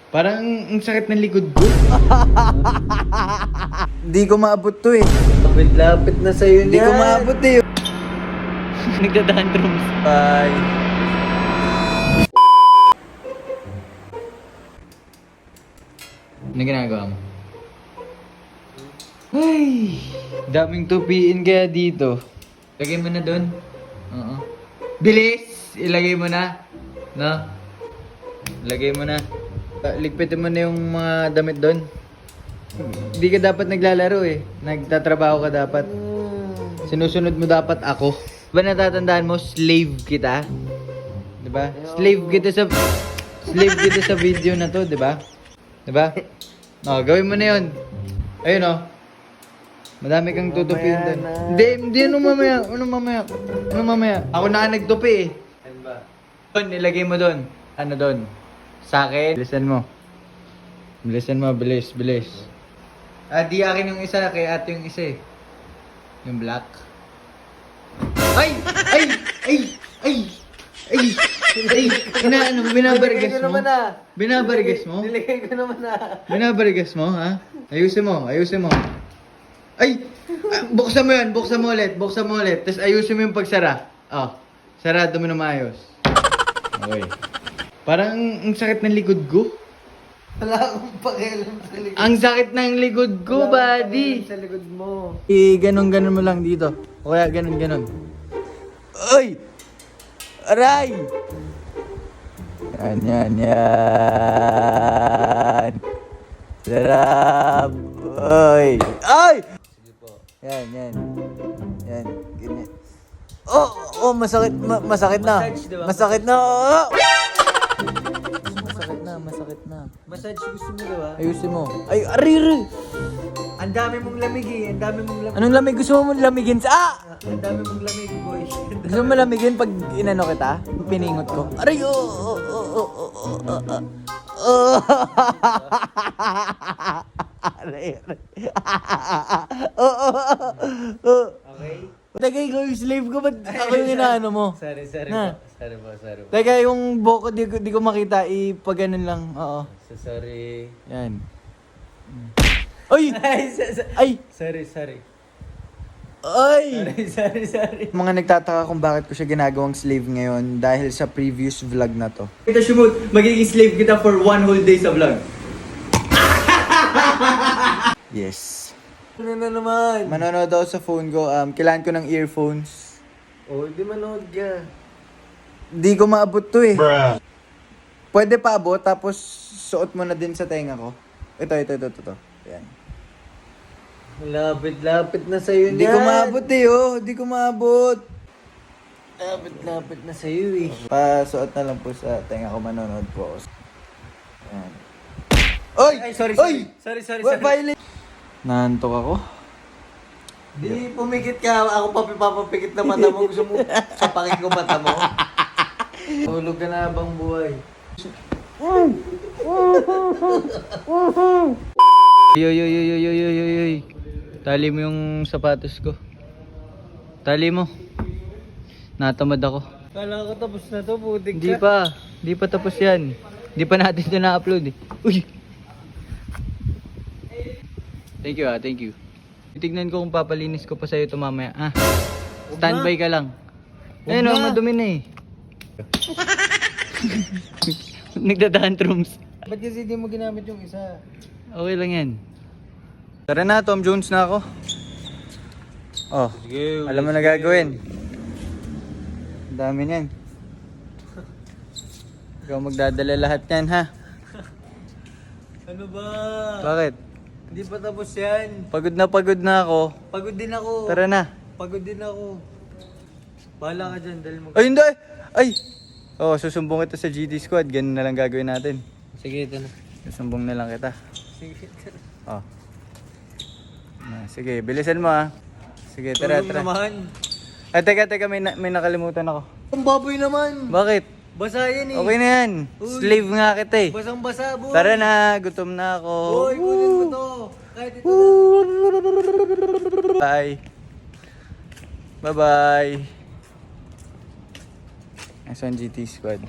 Parang ang sakit ng likod ko. Di ko maabot to eh. Lapit na sa'yo Di ko maabot eh. Nagdadantrums. Bye. Ano ginagawa mo? Ay, daming tupiin kaya dito. Lagay mo na doon. Oo. Bilis! Ilagay mo na. No? Lagay mo na. Ligpitin mo na yung mga damit doon. Hindi ka dapat naglalaro eh. Nagtatrabaho ka dapat. Sinusunod mo dapat ako. Diba natatandaan mo, slave kita? Diba? Slave kita sa video na to, diba? Diba? Oh, gawin mo na yun. Ayun oh. Madami kang tutupiin doon. Hindi, ano mamaya? Ano mamaya? Ako na nagtupi eh. Ano ba? Doon, ilagay mo doon. Ano doon? Sa akin. Bilisan mo. Bilis. Di akin yung isa, kay ate yung isa eh. Yung black. Ay! Binabargas mo? Binabargas mo? Niligay ko naman na. Binabargas mo, ha? Ayusin mo. Ay! Buksan mo ulit. Tapos ayusin mo yung pagsara. Oh, sarado mo na maayos. Okay. Parang ang sakit ng likod ko. Wala akong pakialam sa likod. Ang sakit ng likod ko, buddy. Sa likod mo. Ganon mo lang dito. O kaya ganon. Ay! Aray! Yan. Sarap! Ay! Sige po. Yan. Ganyan. Oh, masakit na. Massage, diba? Masakit na. Oh! Masakit na. Massage gusto mo, diba? Ayusin mo. Ay, ariri! Ang dami mong lamig eh. Anong lamig gusto mo lamigin sa... Ang dami mong lamig, boy. Gusto mo lamigin pag inano kita? Piningot ko. Aray! Aray. Okay? Teka, ikaw yung slave ko. Ba't ako yung inaano mo? Sorry Na. po. Sorry po. Teka, yung buhok ko di ko makita. Pag ganun lang. Oo. Sorry. Yan. Ay! Ay! Sorry. Ay! Sorry. Mga nagtataka kung bakit ko siya ginagawang slave ngayon dahil sa previous vlog na to. Kita Shumut, magiging slave kita for 1 whole day sa vlog. Yes. Ano na naman? Manonood ako sa phone ko. Kailangan ko ng earphones. Oh, di manood ka. Di ko maabot to eh. Pwede pa abot tapos suot mo na din sa tenga ko. Ito. Yan. Lapit na sa'yo Di ko maabot eh oh. Di ko maabot. Lapit na sa'yo eh. Pasuot na lang po sa tenga ko. Manonood po ako. Yan. Ay, sorry. Violate. Naantok ako. Di pumikit ka. Ako papapikit na mata mo. Gusto mo sapakin ko mata mo. Tulog ka na habang buhay. Yoy. Tali mo yung sapatos ko. Tali mo. Natamad ako. Kala ko tapos na to, putik ka. Di pa tapos yan. Di pa natin ito na-upload eh. Uy! Thank you. Tignan ko kung papalinis ko pa sa'yo ito mamaya. Standby ka lang. Ayun o, madumi na eh. Nagdadantrums. Ba't kasi di mo ginamit yung isa? Okay lang yan. Tara na, Tom Jones na ako. Oh, Sige, alam mo na gagawin. Ang dami niyan. Ikaw magdadala lahat yan, ha? Ano ba? Bakit? Hindi pa tapos yan. Pagod na ako. Pagod din ako. Tara na. Pagod din ako. Bahala ka dyan dahil Ay, hindi! Ay! Oh, susumbong kita sa GD Squad. Ganun na lang gagawin natin. Sige, ito na. Susumbong na lang kita. Sige, ito na. Oh. Sige, bilisan mo ha. Sige, tara. naman. Ay, teka, may nakalimutan ako. Ang baboy naman. Bakit? Basa yan eh. Okay na yan. Uy. Slave nga kita eh. Basang-basa, boy. Tara na, gutom na ako. Boy, kunin mo to. Kahit ito na. Bye. Bye-bye. Asan GT Squad?